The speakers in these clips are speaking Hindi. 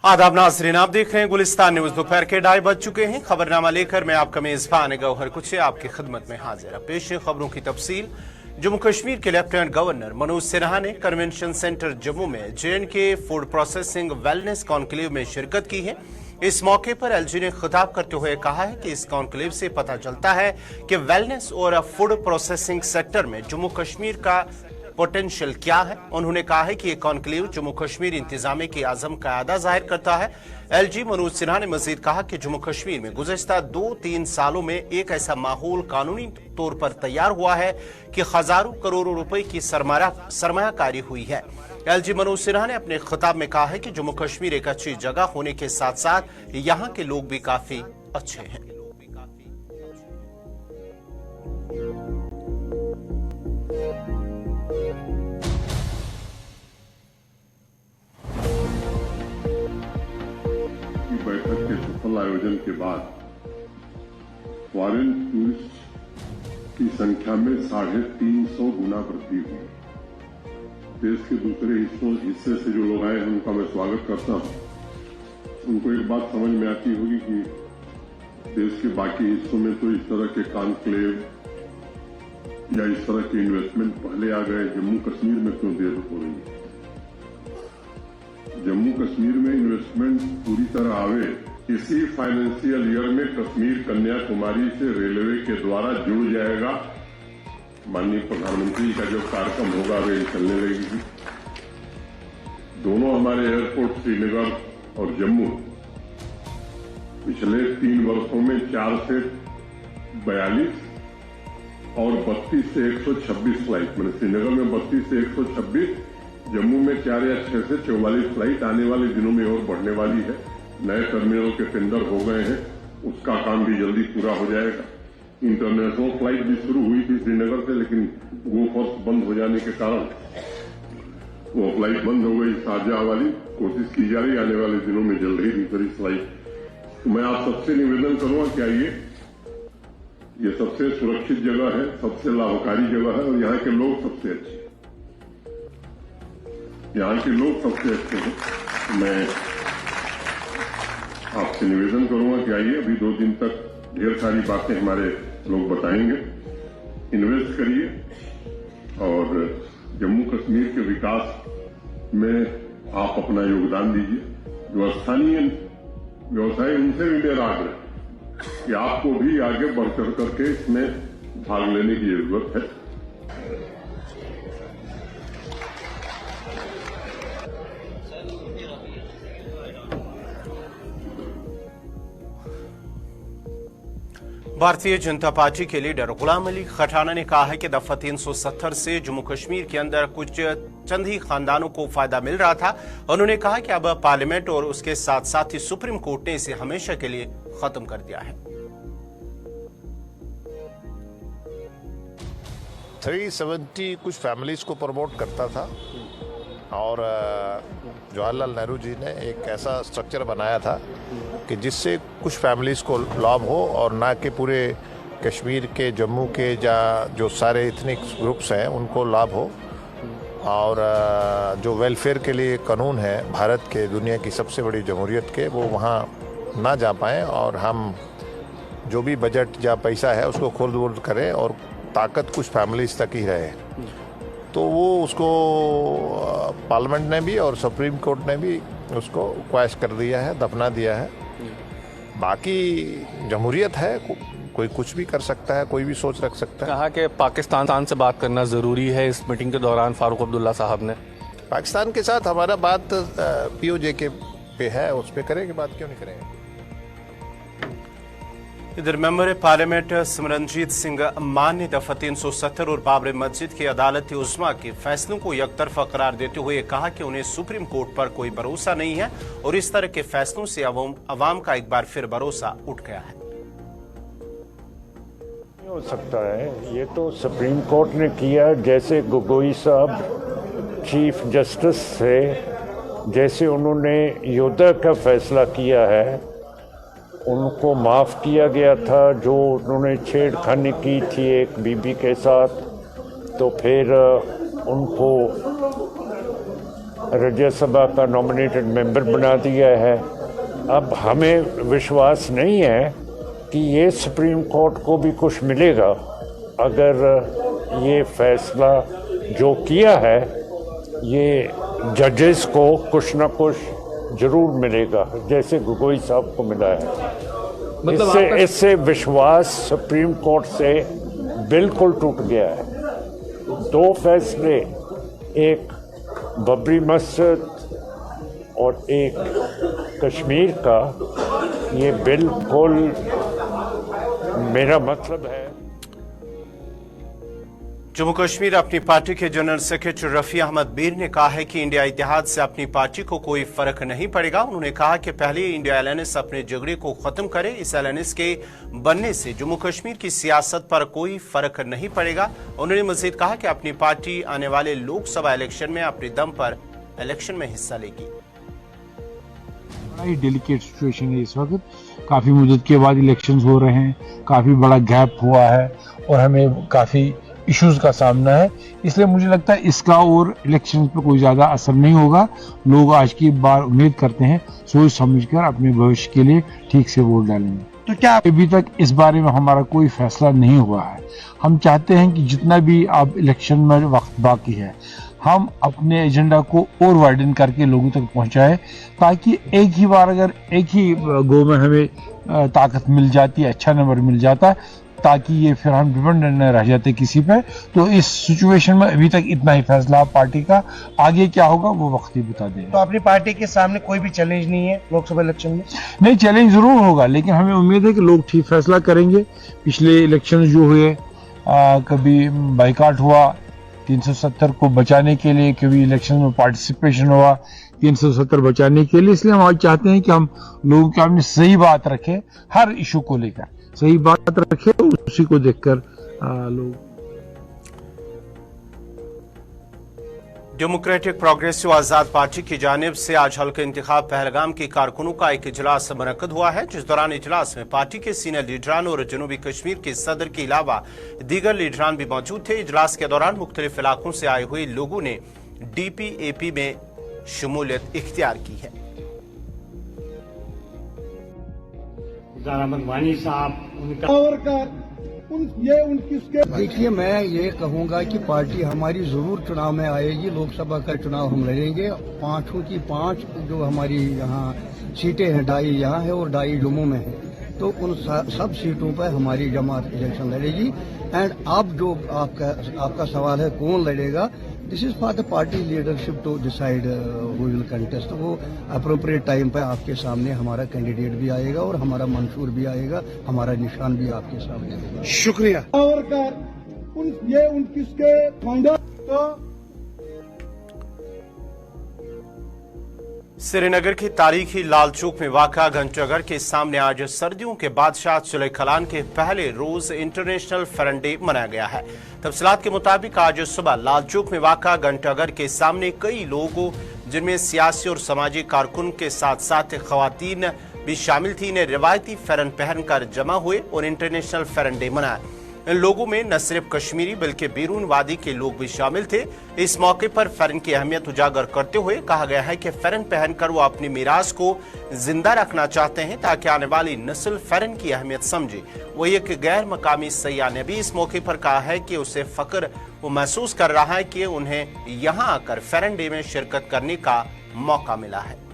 आदाब नाज़रीन, आप देख रहे हैं गुलिस्तान न्यूज। दोपहर के 2:30 बज चुके हैं। खबरनामा लेकर मैं आपका मेजबान गौहर कुछ आपकी खिदमत में हाजिर है। पेश है खबरों की तफसील। जम्मू कश्मीर के लेफ्टिनेंट गवर्नर मनोज सिन्हा ने कन्वेंशन सेंटर जम्मू में JNK food processing wellness conclave में शिरकत की है। इस मौके पर LG ने खिताब करते हुए कहा है कि इस कॉन्क्लेव से पता चलता है कि वेलनेस और फूड प्रोसेसिंग सेक्टर में जम्मू कश्मीर का पोटेंशियल क्या है। उन्होंने कहा है कि यह कॉन्क्लेव जम्मू कश्मीर इंतजामिया की आजम कायदा जाहिर करता है। LG मनोज सिन्हा ने मजीद कहा कि जम्मू कश्मीर में गुज़श्ता 2-3 सालों में एक ऐसा माहौल कानूनी तौर पर तैयार हुआ है कि हजारों करोड़ों रुपए की सरमायाकारी हुई है। LG मनोज सिन्हा ने अपने खिताब में कहा है कि जम्मू कश्मीर एक अच्छी जगह होने के साथ साथ यहाँ के लोग भी काफी अच्छे हैं। बैठक के सफल आयोजन के बाद फॉरेन टूरिस्ट की संख्या में 350 गुना वृद्धि हुई। देश के दूसरे हिस्से से जो लोग आए हैं उनका मैं स्वागत करता हूं। उनको एक बात समझ में आती होगी कि देश के बाकी हिस्सों में तो इस तरह के कॉन्क्लेव या इस तरह के इन्वेस्टमेंट पहले आ गए, जम्मू कश्मीर में क्यों देर हो रही है। जम्मू कश्मीर में इन्वेस्टमेंट पूरी तरह आवे, इसी फाइनेंशियल ईयर में कश्मीर कन्याकुमारी से रेलवे के द्वारा जुड़ जाएगा। माननीय प्रधानमंत्री का जो कार्यक्रम होगा वे चलने लगेगी। दोनों हमारे एयरपोर्ट श्रीनगर और जम्मू पिछले 3 वर्षों में 4 से 42 और 32 से 126 फ्लाइट, मैंने श्रीनगर में 32 से 126, जम्मू में 4 या 6 से 44 फ्लाइट आने वाले दिनों में और बढ़ने वाली है। नए टर्मिनल के टेंडर हो गए हैं, उसका काम भी जल्दी पूरा हो जाएगा। इंटरनेशनल फ्लाइट भी शुरू हुई थी श्रीनगर से, लेकिन गोफर्स बंद हो जाने के कारण वो फ्लाइट बंद हो गई। शारजाह वाली कोशिश की जा रही, आने वाले दिनों में जल्द ही दूसरी फ्लाइट। तो मैं आप सबसे निवेदन करूंगा कि आइए, ये सबसे सुरक्षित जगह है, सबसे लाभकारी जगह है और यहाँ के लोग सबसे अच्छे हैं। यहाँ के लोग सबसे अच्छे हैं। मैं आपसे निवेदन करूंगा कि आइए, अभी 2 दिन तक ढेर सारी बातें हमारे लोग बताएंगे। इन्वेस्ट करिए और जम्मू कश्मीर के विकास में आप अपना योगदान दीजिए। जो स्थानीय व्यवसाय, उनसे भी मेरा आग्रह कि आपको भी आगे बढ़ चढ़ करके इसमें भाग लेने की जरूरत है। भारतीय जनता पार्टी के लीडर गुलाम अली खटाना ने कहा है कि दफा 370 से जम्मू कश्मीर के अंदर कुछ चंद ही खानदानों को फायदा मिल रहा था। उन्होंने कहा कि अब पार्लियामेंट और उसके साथ साथ ही सुप्रीम कोर्ट ने इसे हमेशा के लिए खत्म कर दिया है। 370 कुछ फैमिलीज को प्रमोट करता था और जवाहरलाल नेहरू जी ने एक ऐसा स्ट्रक्चर बनाया था कि जिससे कुछ फैमिलीज़ को लाभ हो और ना कि पूरे कश्मीर के, जम्मू के जो सारे इथनिक ग्रुप्स हैं उनको लाभ हो। और जो वेलफेयर के लिए कानून है भारत के, दुनिया की सबसे बड़ी जमहूरियत के, वो वहाँ ना जा पाएँ और हम जो भी बजट या पैसा है उसको खुर्द-बुर्द करें और ताकत कुछ फैमिलीज़ तक ही रहे। तो वो उसको पार्लियामेंट ने भी और सुप्रीम कोर्ट ने भी उसको क्वैश कर दिया है, दफना दिया है। बाकी जमहूरियत है, कोई कुछ भी कर सकता है, कोई भी सोच रख सकता है। कहा कि पाकिस्तान से बात करना ज़रूरी है। इस मीटिंग के दौरान फारूक अब्दुल्ला साहब ने पाकिस्तान के साथ हमारा बात POJ के पे है, उस पर करेंगे, बात क्यों नहीं करेंगे। इधर मेंबर पार्लियामेंट सिमरनजीत सिंह मान ने दफा 370 और बाबरी मस्जिद की अदालत उज़्मा के फैसलों को यकतरफा करार देते हुए कहा कि उन्हें सुप्रीम कोर्ट पर कोई भरोसा नहीं है और इस तरह के फैसलों से अवाम का एक बार फिर भरोसा उठ गया है। हो सकता है, ये तो सुप्रीम कोर्ट ने किया। जैसे गोगोई साहब चीफ जस्टिस थे, जैसे उन्होंने योद्धा का फैसला किया है, उनको माफ़ किया गया था। जो उन्होंने छेड़खानी की थी एक बीबी के साथ, तो फिर उनको राज्यसभा का नॉमिनेटेड मेंबर बना दिया है। अब हमें विश्वास नहीं है कि ये सुप्रीम कोर्ट को भी कुछ मिलेगा अगर ये फैसला जो किया है ये जजेस को कुछ ना कुछ जरूर मिलेगा, जैसे गोगोई साहब को मिला है। मतलब इससे विश्वास सुप्रीम कोर्ट से बिल्कुल टूट गया है। दो फैसले, एक बबरी मस्जिद और एक कश्मीर का, ये बिल्कुल मेरा मतलब है। जम्मू कश्मीर अपनी पार्टी के जनरल सेक्रेटरी रफी अहमद मीर ने कहा है कि इंडिया इतिहाद से अपनी पार्टी को कोई फर्क नहीं पड़ेगा। उन्होंने कहा कि पहले इंडिया एलएनएस अपने झगड़े को खत्म करे। इस एलएनएस के बनने से जम्मू कश्मीर की सियासत पर कोई फर्क नहीं पड़ेगा। उन्होंने मजीद कहा कि अपनी पार्टी आने वाले लोकसभा इलेक्शन में अपने दम पर इलेक्शन में हिस्सा लेगी। बड़ा ही डेलिकेट सिचुएशन है इस वक्त। काफी मुद्दत के बाद इलेक्शंस हो रहे हैं, काफी बड़ा गैप हुआ है और हमें काफी इश्यूज का सामना है। इसलिए मुझे लगता है इसका और इलेक्शन पर कोई ज्यादा असर नहीं होगा। लोग आज की बार उम्मीद करते हैं सोच समझकर अपने भविष्य के लिए ठीक से वोट डालेंगे। तो क्या अभी तक इस बारे में हमारा कोई फैसला नहीं हुआ है। हम चाहते हैं कि जितना भी अब इलेक्शन में वक्त बाकी है हम अपने एजेंडा को और वाइडन करके लोगों तक पहुंचाए, ताकि एक ही बार अगर एक ही गो में हमें ताकत मिल जाती है, अच्छा नंबर मिल जाता, ताकि ये फिर हम डिपेंडेंट न रह जाते किसी पे। तो इस सिचुएशन में अभी तक इतना ही फैसला पार्टी का, आगे क्या होगा वो वक्त ही बता देगा। तो अपनी पार्टी के सामने कोई भी चैलेंज नहीं है लोकसभा इलेक्शन में? नहीं, चैलेंज जरूर होगा, लेकिन हमें उम्मीद है कि लोग ठीक फैसला करेंगे। पिछले इलेक्शन जो हुए कभी बाइकाट हुआ 370 को बचाने के लिए, कभी इलेक्शन में पार्टिसिपेशन हुआ 370 बचाने के लिए। इसलिए हम आज चाहते हैं कि हम लोगों के सामने सही बात रखें, हर इशू को लेकर सही बात रखें, उसी को देखकर लोग। डेमोक्रेटिक प्रोग्रेसिव आजाद पार्टी की जानिब से आज हल्का इंतखाब पहलगाम के कारकुनों का एक इजलास मुनक्कद हुआ है, जिस दौरान इजलास में पार्टी के सीनियर लीडरान और जनूबी कश्मीर के सदर के अलावा दीगर लीडरान भी मौजूद थे। इजलास के दौरान मुख्तलिफ इलाकों से आए हुए लोगों ने DPAP में शमूलियत इख्तियार की है। देखिए, मैं ये कहूँगा कि पार्टी हमारी जरूर चुनाव में आएगी। लोकसभा का चुनाव हम लड़ेंगे। 5 की 5 जो हमारी यहाँ सीटें हैं, 2.5 यहाँ है और 2.5 जम्मू में है, तो उन सब सीटों पर हमारी जमात इलेक्शन लड़ेगी। एंड अब जो आपका सवाल है कौन लड़ेगा, this is for the party leadership to decide who will contest. वो अप्रोप्रिएट टाइम पर आपके सामने हमारा कैंडिडेट भी आएगा और हमारा मंशूर भी आएगा, हमारा निशान भी आपके सामने होगा। शुक्रिया। ये उनकिसके श्रीनगर की तारीखी लाल चौक में वाक़ा घंटाघर के सामने आज सर्दियों के बादशाह सुलह कलान के पहले रोज इंटरनेशनल फैरन डे मनाया गया है। तफसीलात के मुताबिक आज सुबह लाल चौक में वाक़ा घंटाघर के सामने कई लोगों, जिनमें सियासी और समाजी कारकुन के साथ साथ खवातीन भी शामिल थी, ने रिवायती फैरन पहनकर जमा हुए और इंटरनेशनल फैरन डे मनाया। इन लोगों में न सिर्फ कश्मीरी बल्कि बैरून वादी के लोग भी शामिल थे। इस मौके पर फैरन की अहमियत उजागर करते हुए कहा गया है कि फैरन पहनकर वो अपनी मीरास को जिंदा रखना चाहते हैं, ताकि आने वाली नस्ल फैरन की अहमियत समझे। वही एक गैर मकामी सयाह ने भी इस मौके पर कहा है कि उसे फख्र वो महसूस कर रहा है कि उन्हें यहाँ आकर फैरन डे में शिरकत करने का मौका मिला है।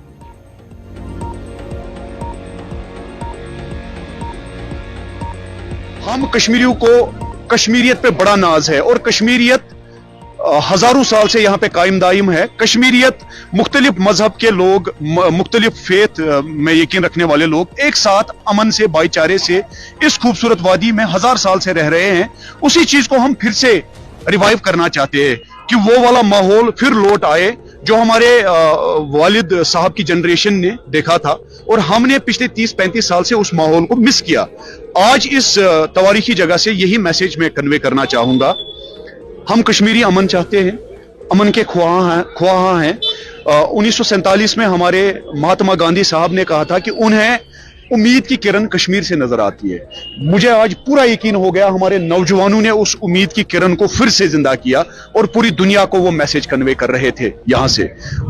हम कश्मीरियों को कश्मीरियत पे बड़ा नाज है और कश्मीरियत हजारों साल से यहाँ पे कायम दायम है। कश्मीरियत मुख्तलिफ मजहब के लोग, मुख्तलिफ फेथ में यकीन रखने वाले लोग एक साथ अमन से, भाईचारे से इस खूबसूरत वादी में 1000 साल से रह रहे हैं। उसी चीज को हम फिर से रिवाइव करना चाहते हैं कि वो वाला माहौल फिर लौट आए जो हमारे वालिद साहब की जनरेशन ने देखा था और हमने पिछले 30-35 साल से उस माहौल को मिस किया। आज इस तवारीखी जगह से यही मैसेज मैं कन्वे करना चाहूंगा। हम कश्मीरी अमन चाहते हैं, अमन के ख्वाह हैं। 1947 में हमारे महात्मा गांधी साहब ने कहा था कि उन्हें उम्मीद की किरण कश्मीर से नजर आती है। मुझे आज पूरा यकीन हो गया हमारे नौजवानों ने उस उम्मीद की किरण को फिर से जिंदा किया और पूरी दुनिया को वो मैसेज कन्वे कर रहे थे यहां से।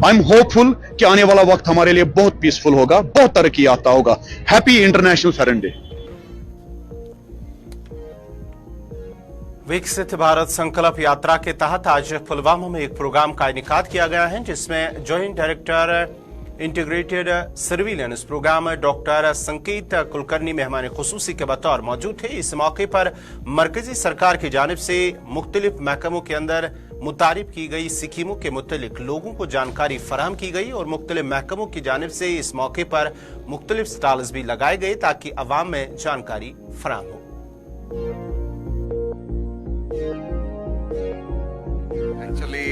आई एम होपफुल कि आने वाला वक्त हमारे लिए बहुत पीसफुल होगा, बहुत तरक्की याफ्ता होगा। Happy international Farren day. विकसित भारत संकल्प यात्रा के तहत आज पुलवामा में एक प्रोग्राम का इनेकाद किया गया है, जिसमें joint director integrated surveillance programme doctor Sanket Kulkarni मेहमान खुसूसी के बतौर मौजूद थे। इस मौके पर मरकजी सरकार की जानिब से मुख्तलिफ महकमों के अंदर मुतारिफ की गई स्कीमों के मुतालिक लोगों को जानकारी फराहम की गई और मुख्तलिफ महकमों की जानिब से इस मौके पर मुख्तलिफ स्टॉल्स भी लगाए गए ताकि अवाम में जानकारी फराहम हो। एक्चुअली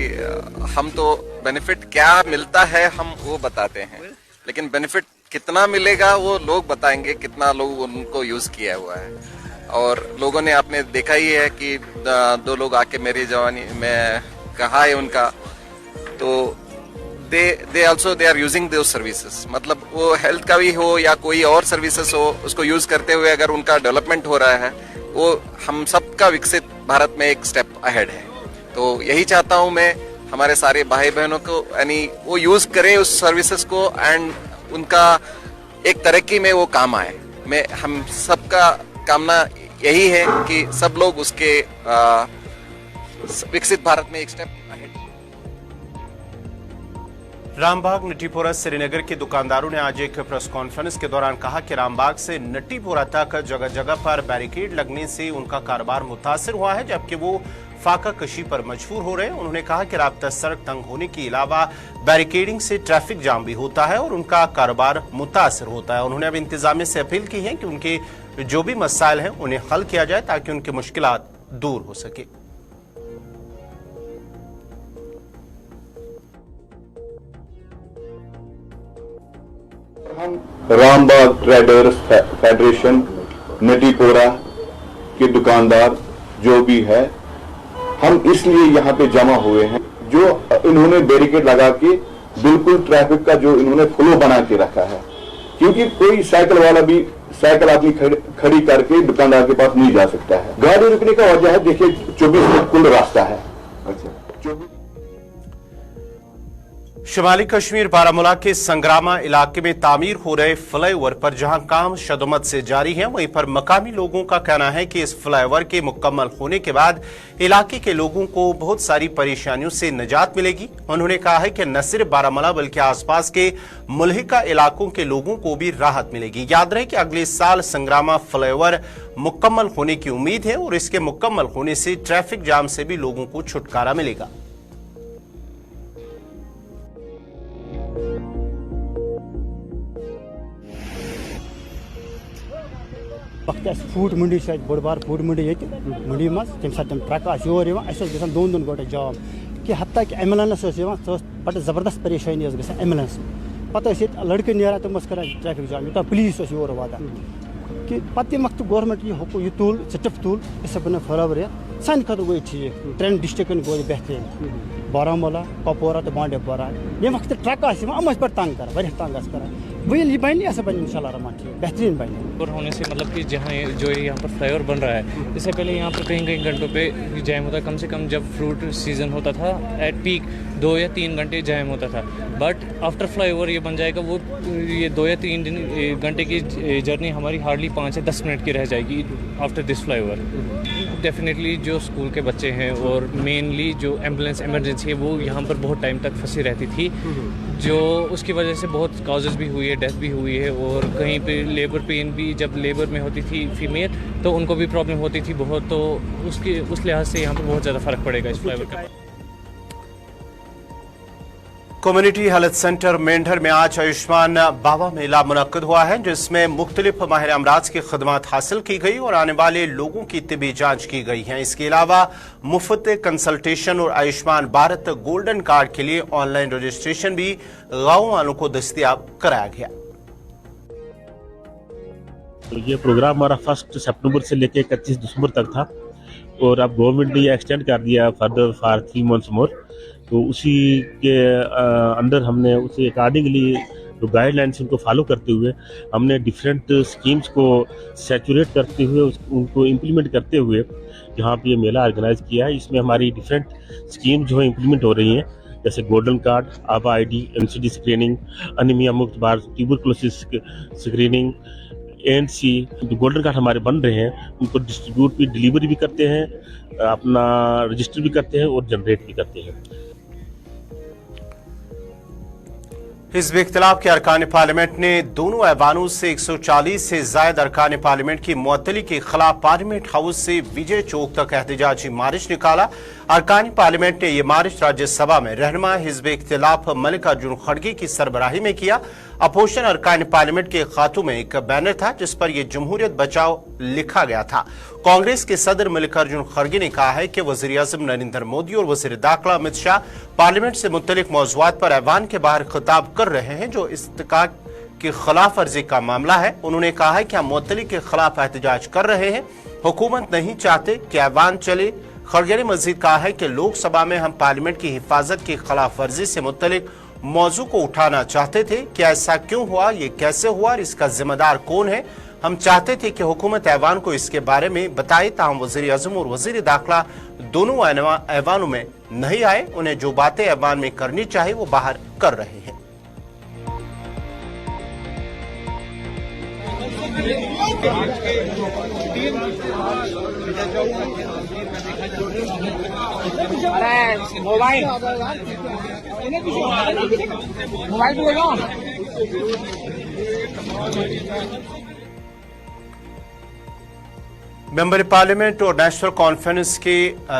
हम तो बेनिफिट क्या मिलता है हम वो बताते हैं, लेकिन बेनिफिट कितना मिलेगा वो लोग बताएंगे, कितना लोग उनको यूज किया हुआ है। और लोगों ने आपने देखा ही है कि 2 लोग आके मेरी जवानी में कहा है उनका, तो दे आर यूजिंग दो सर्विसेज। मतलब वो हेल्थ का भी हो या कोई और सर्विसेज हो, उसको यूज करते हुए अगर उनका डेवलपमेंट हो रहा है, वो हम सबका विकसित भारत में एक स्टेप अहेड है। तो यही चाहता हूं मैं हमारे सारे भाई बहनों को, यानी वो यूज करें उस सर्विसेज को एंड उनका एक तरक्की में वो काम आए। मैं हम सबका कामना यही है कि सब लोग उसके विकसित भारत में एक स्टेप अहेड। रामबाग नटीपोरा श्रीनगर के दुकानदारों ने आज एक प्रेस कॉन्फ्रेंस के दौरान कहा कि रामबाग से नटीपोरा तक जगह जगह पर बैरिकेड लगने से उनका कारोबार मुतासिर हुआ है, जबकि वो फाका कशी पर मजबूर हो रहे हैं। उन्होंने कहा कि राब्ता सड़क तंग होने के अलावा बैरिकेडिंग से ट्रैफिक जाम भी होता है और उनका कारोबार मुतासिर होता है। उन्होंने अब इंतजामिया से अपील की है कि उनके जो भी मसाइल हैं उन्हें हल किया जाए ताकि उनकी मुश्किलात दूर हो सके। रामबाग ट्रेडर्स फेडरेशन नटीपोरा के दुकानदार जो भी है, हम इसलिए यहाँ पे जमा हुए हैं, जो इन्होंने बैरिकेड लगा के बिल्कुल ट्रैफिक का जो इन्होंने फ्लो बना के रखा है, क्योंकि कोई साइकिल वाला भी साइकिल अपनी खड़ी करके दुकानदार के पास नहीं जा सकता है। गाड़ी रुकने का वजह है, देखिए 24 मिनट कुल रास्ता है। शुमाली कश्मीर बारामूला के संग्रामा इलाके में तामीर हो रहे फ्लाईओवर पर जहां काम शदमत से जारी है, वहीं पर मकामी लोगों का कहना है कि इस फ्लाईओवर के मुकम्मल होने के बाद इलाके के लोगों को बहुत सारी परेशानियों से निजात मिलेगी। उन्होंने कहा है कि न सिर्फ बारामूला बल्कि आसपास के मुल्हिका इलाकों के लोगों को भी राहत मिलेगी। याद रहे कि अगले साल संग्रामा फ्लाईओवर मुकम्मल होने की उम्मीद है और इसके मुकम्मल होने से ट्रैफिक जाम से भी लोगों को छुटकारा मिलेगा। फूड मंडी से बड़ बार फूड मंडी ये मंडी मज तम सात ट्रक योर गसान 2 गोटे जाम कि हत्या कि एम्बुलेंस पे जबरदस्त परेशानी एम्बुलेंस पे लड़के नान तम कर ट्रैफिक जाम यूटा पुलिस योर वातान कि पे वक्त गवर्नमेंट यह तुल स्टेप तुल यह बन बराबर सान खत गई ठीक 3 डिस्ट्रिक्टन गो बेहतरीन बारामूला कपवारा तो बांडीपोरा ये वक्त ट्रक पे तंग कर तंग कर वही बन ऐसा बन इंशाल्लाह रहमान ठीक बेहतरीन बन और होने से मतलब कि जहाँ जो यहाँ पर फ्लाईओवर बन रहा है, इससे पहले यहाँ पर कहीं घंटों पे जैम होता, कम से कम जब फ्रूट सीजन होता था एट पीक 2 या 3 घंटे जैम होता था। बट आफ्टर फ्लाईओवर ये बन जाएगा, वो ये 2 या 3 घंटे की जर्नी हमारी हार्डली 5 या 10 मिनट की रह जाएगी आफ्टर दिस फ्लाईओवर। डेफिनेटली जो स्कूल के बच्चे हैं और मेनली जो एम्बुलेंस इमरजेंसी है वो यहाँ पर बहुत टाइम तक फंसी रहती थी, जो उसकी वजह से बहुत काजेज़ भी हुई है, डेथ भी हुई है। और कहीं पे लेबर पेन भी, जब लेबर में होती थी फीमेल तो उनको भी प्रॉब्लम होती थी बहुत, तो उस लिहाज से यहाँ पर बहुत ज़्यादा फ़र्क पड़ेगा इस फ्लाईओवर का। कम्युनिटी हेल्थ सेंटर मेंढर में आज आयुष्मान बाबा मेला मुनक्कद हुआ है, जिसमें मुख्तलिफ माहिर अमराज की खदमात हासिल की गई और आने वाले लोगों की तिबी जांच की गई है। इसके अलावा मुफ्त कंसल्टेशन और आयुष्मान भारत गोल्डन कार्ड के लिए ऑनलाइन रजिस्ट्रेशन भी गाँव वालों को दस्तयाब कराया गया। ये प्रोग्राम हमारा 1 सितंबर से लेकर 31 दिसंबर तक था और अब गवर्नमेंट ने ये एक्सटेंड कर दिया फर्दर फॉर 3 मंथ्स मोर। तो उसी के अंदर हमने उसी अकॉर्डिंगली जो गाइडलाइंस उनको फॉलो करते हुए हमने डिफरेंट स्कीम्स को सैचुरेट करते हुए उनको इम्प्लीमेंट करते हुए यहाँ पे ये मेला ऑर्गेनाइज किया है। इसमें हमारी डिफरेंट स्कीम जो है इम्प्लीमेंट हो रही हैं, जैसे गोल्डन कार्ड, आबा आईडी, एनसीडी स्क्रीनिंग, अनीमिया मुक्त भारत, ट्यूबरकुलोसिस स्क्रीनिंग, एएनसी। जो गोल्डन कार्ड हमारे बन रहे हैं उनको डिस्ट्रीब्यूट भी, डिलीवरी भी करते हैं, अपना रजिस्टर भी करते हैं और जनरेट भी करते हैं। हिज़्ब इख्तिलाफ के अरकान पार्लियामेंट ने दोनों ऐवानों से 140 से जायद अरकान पार्लियामेंट की मुअत्तली के खिलाफ पार्लियामेंट हाउस से विजय चौक तक एहतजाजी मार्च निकाला। अरकान पार्लियामेंट ने यह मार्च राज्यसभा में रहनुमा हिज़्ब इख्तिलाफ मल्लिकार्जुन खड़गे की सरबराही में किया। अपोजिशन अरकान पार्लियामेंट के खातों में एक बैनर था जिस पर यह जमहूरियत बचाओ लिखा गया था। कांग्रेस के सदर मल्लिकार्जुन खड़गे ने कहा है कि वज़ीर-ए-आज़म नरेंद्र मोदी और वज़ीर दाखिला अमित शाह पार्लियामेंट से मुत्तलिक मौज़ूआत पर ऐवान के बाहर खिताब कर रहे हैं जो इस्तिकाक की खिलाफ वर्जी का मामला है। उन्होंने कहा है कि हम मुअत्तली के खिलाफ एहतजाज कर रहे हैं, हुकूमत नहीं चाहते कि ऐवान चले। खड़गे ने मजीद कहा है कि लोकसभा में हम पार्लियामेंट की हिफाजत की खिलाफ वर्जी से मुत्तलिक मौजू को उठाना चाहते थे कि ऐसा क्यों हुआ, ये कैसे हुआ और इसका जिम्मेदार कौन है। हम चाहते थे कि हुकूमत ऐवान को इसके बारे में बताए, ताहम वज़ीर-ए-आज़म और वज़ीर दाखिला दोनों ऐवानों में नहीं आए। उन्हें जो बातें ऐवान में करनी चाहिए वो बाहर कर रहे हैं। मेंबर पार्लियामेंट और नेशनल कॉन्फ्रेंस के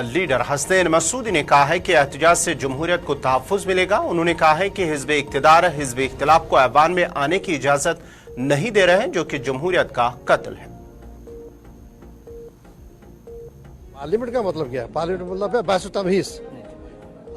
लीडर हसनैन मसूदी ने कहा है कि एहतजाज से जमहूरियत को तहफ़्फ़ुज़ मिलेगा। उन्होंने कहा है कि हिज़्ब इक़्तिदार हिज़्ब इख्तिलाफ को ऐवान में आने की इजाज़त नहीं दे रहे हैं जो कि जमहूरियत का कत्ल है। पार्लियामेंट का मतलब क्या है? पार्लियामेंट मतलब है बहस तमहीज़।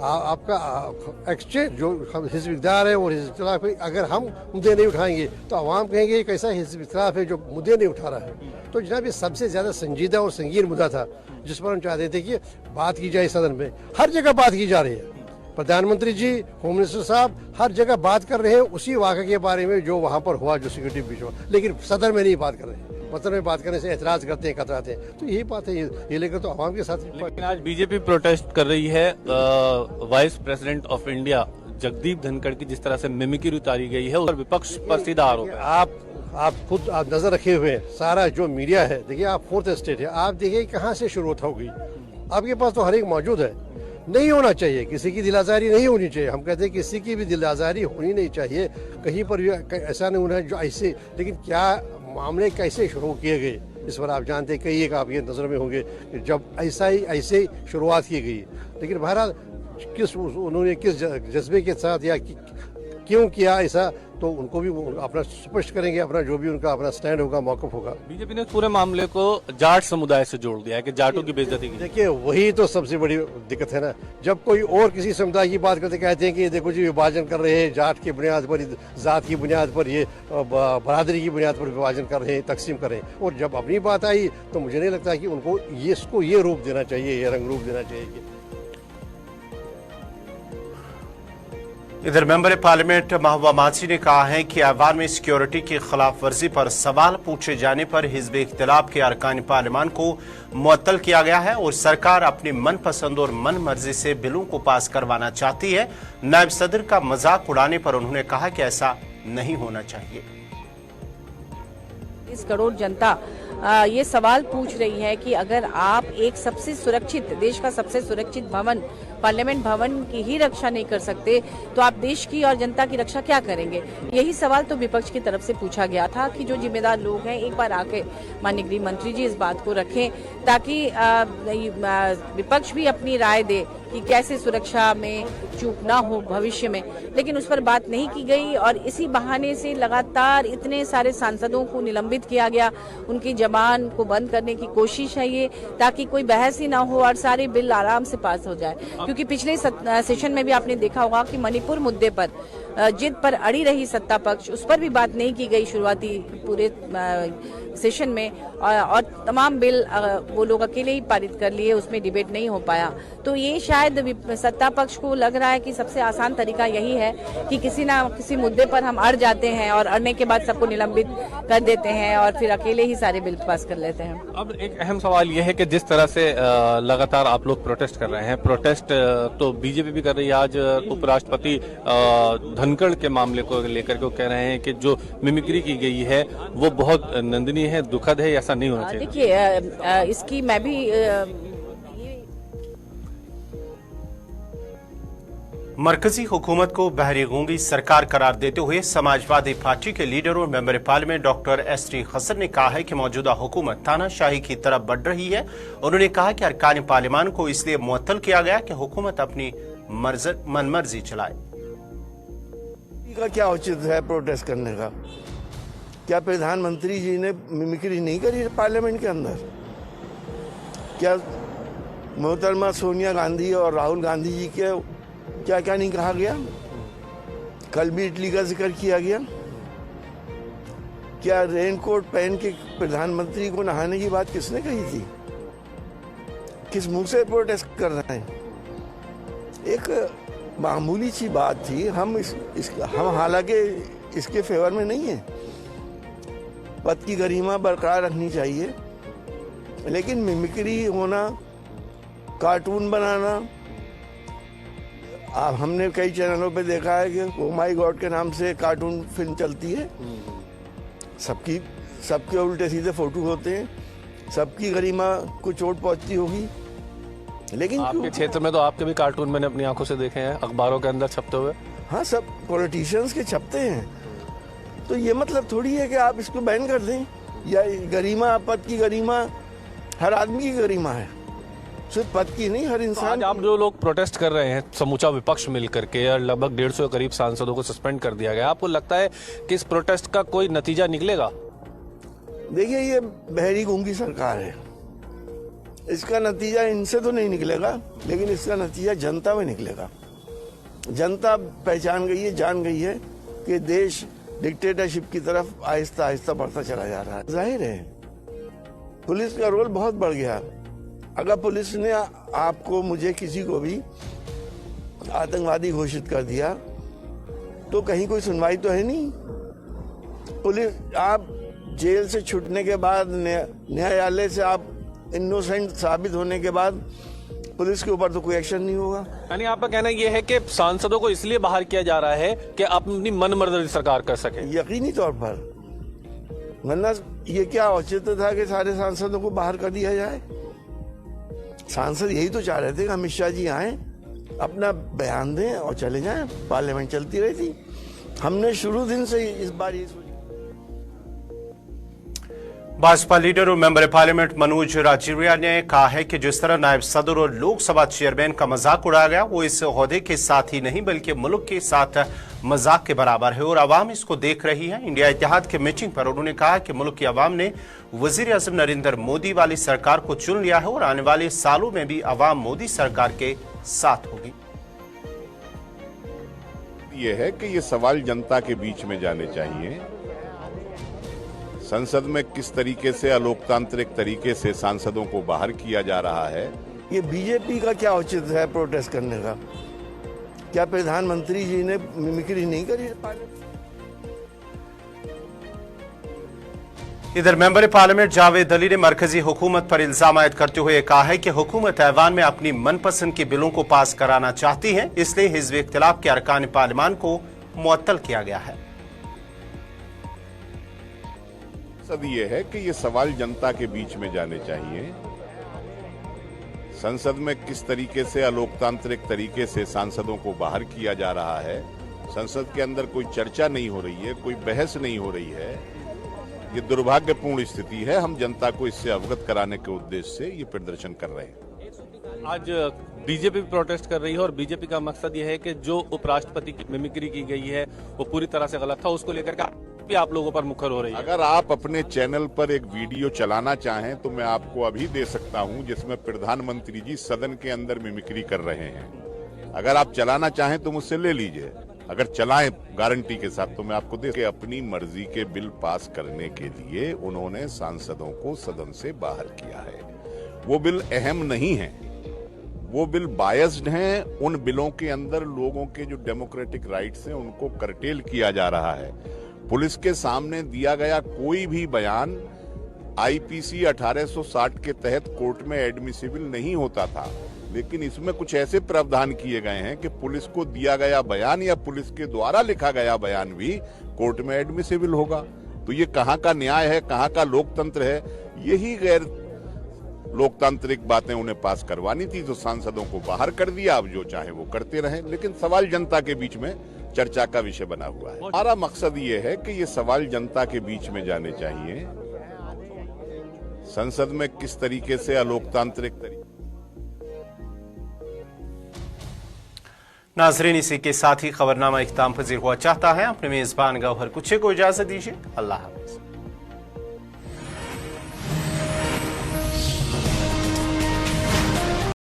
आपका एक्सचेंज जो हिज़्ब इक़्तिदार है और हिज़्ब इख्तिलाफ है, अगर हम मुद्दे नहीं उठाएंगे तो अवाम कहेंगे एक ऐसा हिज़्ब इख्तिलाफ है जो मुद्दे नहीं उठा रहा है। तो जनाब ये सबसे ज़्यादा संजीदा और संगीन मुद्दा था जिस पर हम चाहते थे कि बात की जाए सदन में। हर जगह बात की जा रही है, प्रधानमंत्री जी, होम मिनिस्टर साहब हर जगह बात कर रहे हैं उसी वाक़े के बारे में जो वहाँ पर हुआ, जो सिक्योरिटी बीच हुआ, लेकिन सदन में नहीं बात कर रहे हैं। सदन में बात करने से एतराज़ करते हैं, कतराते हैं। तो यही बात है, ये लेकर तो आवाम के साथ। लेकिन आज बीजेपी प्रोटेस्ट कर रही है vice president of India Jagdeep Dhankhar की जिस तरह से मिमिक्री उतारी गई है और विपक्ष पर सीधा आरोप है। आप खुद आप नजर रखे हुए हैं, सारा जो मीडिया है, देखिए आप फोर्थ स्टेट है, आप देखिए कहाँ से शुरुआत होगी। आपके पास तो हर एक मौजूद है। नहीं होना चाहिए, किसी की दिल आज़ारी नहीं होनी चाहिए। हम कहते हैं किसी की भी दिल आज़ारी होनी नहीं चाहिए, कहीं पर भी ऐसा नहीं होना है जो ऐसे। लेकिन क्या मामले कैसे शुरू किए गए इस पर आप जानते हैं, कई एक आपके नज़र में होंगे जब ऐसे शुरुआत की गई। लेकिन बहरहाल उन्होंने किस जज्बे के साथ या क्यों किया ऐसा, तो उनको भी अपना स्पष्ट करेंगे, अपना जो भी उनका अपना स्टैंड होगा, मौक़िफ़ होगा। बीजेपी ने पूरे मामले को जाट समुदाय से जोड़ दिया है कि जाटों की बेइज्जती की। देखिए वही तो सबसे बड़ी दिक्कत है ना, जब कोई और किसी समुदाय की बात करते कहते हैं कि देखो जी विभाजन कर रहे हैं, जाट की बुनियाद पर, जात की बुनियाद पर, ये बरादरी की बुनियाद पर विभाजन कर रहे हैं, तकसीम कर रहे हैं। और जब अपनी बात आई तो मुझे नहीं लगता कि उनको इसको ये रूप देना चाहिए, ये रंग रूप देना चाहिए। इधर मेंबर पार्लियामेंट महबूबा माची ने कहा है कि ऐवान में सिक्योरिटी की खिलाफ वर्जी पर सवाल पूछे जाने पर हिज़्ब इख्तिलाफ के अरकान पार्लियामान को मुअत्तल किया गया है और सरकार अपनी मनपसंद और मन मर्जी से बिलों को पास करवाना चाहती है। नायब सदर का मजाक उड़ाने पर उन्होंने कहा कि ऐसा नहीं होना चाहिए। 30 करोड़ जनता ये सवाल पूछ रही है कि अगर आप एक सबसे सुरक्षित, देश का सबसे सुरक्षित भवन, पार्लियामेंट भवन की ही रक्षा नहीं कर सकते तो आप देश की और जनता की रक्षा क्या करेंगे? यही सवाल तो विपक्ष की तरफ से पूछा गया था कि जो जिम्मेदार लोग हैं एक बार आके माननीय गृह मंत्री जी इस बात को रखें ताकि विपक्ष भी अपनी राय दे कि कैसे सुरक्षा में चूक ना हो भविष्य में। लेकिन उस पर बात नहीं की गई और इसी बहाने से लगातार इतने सारे सांसदों को निलंबित किया गया, उनकी जबान को बंद करने की कोशिश है ये, ताकि कोई बहस ही ना हो और सारे बिल आराम से पास हो जाए। क्योंकि पिछले सेशन में भी आपने देखा होगा कि मणिपुर मुद्दे पर जिद पर अड़ी रही सत्ता पक्ष, उस पर भी बात नहीं की गई शुरुआती पूरे सेशन में, और तमाम बिल वो लोग अकेले ही पारित कर लिए, उसमें डिबेट नहीं हो पाया। तो ये शायद सत्ता पक्ष को लग रहा है कि सबसे आसान तरीका यही है कि किसी ना किसी मुद्दे पर हम अड़ जाते हैं और अड़ने के बाद सबको निलंबित कर देते हैं और फिर अकेले ही सारे बिल पास कर लेते हैं। अब एक अहम सवाल यह है कि जिस तरह से लगातार आप लोग प्रोटेस्ट कर रहे हैं, प्रोटेस्ट तो बीजेपी भी कर रही है। आज उपराष्ट्रपति धनखड़ के मामले को लेकर के कह रहे हैं कि जो मिमिक्री की गई है वो बहुत निंदनीय है, दुखद है, ऐसा नहीं होना चाहिए। देखिए, इसकी मैं भी मरकजी हुकूमत को बहरी गूंगी सरकार करार देते हुए समाजवादी पार्टी के लीडर और member parliament doctor S T. Hasan ने कहा है कि मौजूदा हुकूमत तानाशाही की तरफ बढ़ रही है। उन्होंने कहा कि अरकान पार्लियामान को इसलिए मुअत्तल किया गया कि हुकूमत अपनी मनमर्जी चलाए। का क्या औचित्य है प्रोटेस्ट करने का? क्या प्रधानमंत्री जी ने मिमिक्री नहीं करी पार्लियामेंट के अंदर? क्या मोहतरमा सोनिया गांधी और राहुल गांधी जी के क्या क्या नहीं कहा गया? कल भी इटली का जिक्र किया गया। क्या रेनकोट पहन के प्रधानमंत्री को नहाने की बात किसने कही थी? किस मुंह से प्रोटेस्ट कर रहे हैं? एक मामूली सी बात थी। हम हालांकि इसके फेवर में नहीं है, पद की गरिमा बरकरार रखनी चाहिए, लेकिन मिमिक्री होना, कार्टून बनाना, हमने कई चैनलों पे देखा है कि ओ माय गॉड के नाम से कार्टून फिल्म चलती है। सबके उल्टे सीधे फोटो होते हैं, सबकी गरिमा को चोट पहुंचती होगी। लेकिन आपके क्षेत्र में तो आपके भी कार्टून मैंने अपनी आंखों से देखे हैं, अखबारों के अंदर छपते हुए। हाँ, सब पॉलिटिशियंस के छपते हैं। तो ये मतलब थोड़ी है कि आप इसको बैन कर दें, या गरिमा, पद की गरिमा हर आदमी की गरिमा है, सिर्फ पद की नहीं, हर इंसान। तो आप जो लोग प्रोटेस्ट कर रहे हैं, समूचा विपक्ष मिलकर के, और लगभग 150 के करीब सांसदों को सस्पेंड कर दिया गया, आपको लगता है कि इस प्रोटेस्ट का कोई नतीजा निकलेगा? देखिए, ये बहरी गूंगी सरकार है, इसका नतीजा इनसे तो नहीं निकलेगा, लेकिन इसका नतीजा जनता में निकलेगा। जनता पहचान गई है, जान गई है कि देश डिक्टेटरशिप की तरफ आहिस्ता आहिस्ता बढ़ता चला जा रहा है। जाहिर है पुलिस का रोल बहुत बढ़ गया। अगर पुलिस ने आपको, मुझे, किसी को भी आतंकवादी घोषित कर दिया तो कहीं कोई सुनवाई तो है नहीं। पुलिस, आप जेल से छूटने के बाद, न्यायालय से आप इनोसेंट साबित होने के बाद पुलिस के ऊपर तो कोई एक्शन नहीं होगा। यानी आपका कहना यह है कि सांसदों को इसलिए बाहर किया जा रहा है कि आप अपनी मनमर्जी सरकार कर सके? यकीनी तौर पर, वरना ये क्या औचित्य था कि सारे सांसदों को बाहर कर दिया जाए? सांसद यही तो चाह रहे थे कि अमित शाह जी आए, अपना बयान दें और चले जाएं, पार्लियामेंट चलती रही थी। हमने शुरू दिन से इस बार ये भाजपा लीडर और मेंबर पार्लियामेंट मनोज राजौरिया ने कहा है कि जिस तरह नायब सदर और लोकसभा चेयरमैन का मजाक उड़ाया गया, वो इस ओहदे के साथ ही नहीं बल्कि मुल्क के साथ मजाक के बराबर है और आवाम इसको देख रही है। इंडिया इत्तेहाद के मीटिंग पर उन्होंने कहा कि मुल्क की आवाम ने वजीर आजम नरेंद्र मोदी वाली सरकार को चुन लिया है और आने वाले सालों में भी आवाम मोदी सरकार के साथ होगी। ये है कि ये सवाल जनता के बीच में जाने चाहिए। संसद में किस तरीके से अलोकतांत्रिक तरीके से सांसदों को बाहर किया जा रहा है। ये बीजेपी का क्या औचित्य है प्रोटेस्ट करने का? क्या प्रधानमंत्री जी ने मिमिक्री नहीं करी? इधर मेंबर पार्लियामेंट जावेद अली ने मरकजी हुकूमत पर इल्जाम आयद करते हुए कहा है कि हुकूमत ऐवान में अपनी मनपसंद के बिलों को पास कराना चाहती है, इसलिए हिज़्ब इख्तिलाफ के अरकान पार्लियामान को मुअत्तल किया गया है। मकसद ये है कि ये सवाल जनता के बीच में जाने चाहिए। संसद में किस तरीके से अलोकतांत्रिक तरीके से सांसदों को बाहर किया जा रहा है, संसद के अंदर कोई चर्चा नहीं हो रही है, कोई बहस नहीं हो रही है, ये दुर्भाग्यपूर्ण स्थिति है। हम जनता को इससे अवगत कराने के उद्देश्य से ये प्रदर्शन कर रहे हैं। आज बीजेपी प्रोटेस्ट कर रही है और बीजेपी का मकसद ये है कि जो उपराष्ट्रपति की मिमिक्री की गई है वो पूरी तरह से गलत था, उसको लेकर के भी आप लोगों पर मुखर हो रही है। अगर आप अपने चैनल पर एक वीडियो चलाना चाहें तो मैं आपको अभी दे सकता हूं, जिसमें प्रधानमंत्री जी सदन के अंदर मिमिक्री कर रहे हैं। अगर आप चलाना चाहें तो मुझसे ले लीजिए। अगर चलाएं गारंटी के साथ तो मैं आपको दे कि अपनी मर्जी के बिल पास करने के लिए उन्होंने सांसदों को सदन से बाहर किया है। वो बिल अहम नहीं है, वो बिल बायस्ड हैं। उन बिलों के अंदर लोगों के जो डेमोक्रेटिक राइट्स हैं उनको करटेल किया जा रहा है। पुलिस के सामने दिया गया कोई भी बयान आईपीसी 1860 के तहत कोर्ट में एडमिसिबल नहीं होता था, लेकिन इसमें कुछ ऐसे प्रावधान किए गए हैं कि पुलिस को दिया गया बयान या पुलिस के द्वारा लिखा गया बयान भी कोर्ट में एडमिसिबल होगा। तो ये कहाँ का न्याय है, कहाँ का लोकतंत्र है? यही गैर लोकतांत्रिक बातें उन्हें पास करवानी थी, तो सांसदों को बाहर कर दिया। अब जो चाहे वो करते रहें, लेकिन सवाल जनता के बीच में चर्चा का विषय बना हुआ है। हमारा मकसद ये है कि ये सवाल जनता के बीच में जाने चाहिए। संसद में किस तरीके से अलोकतांत्रिक तरीके। नाजरीन, इसी के साथ ही खबरनामा इख्तिताम पजीर हुआ चाहता है। अपने मेजबान गौहर कुछे को इजाजत दीजिए। अल्लाह हाफ़िज़।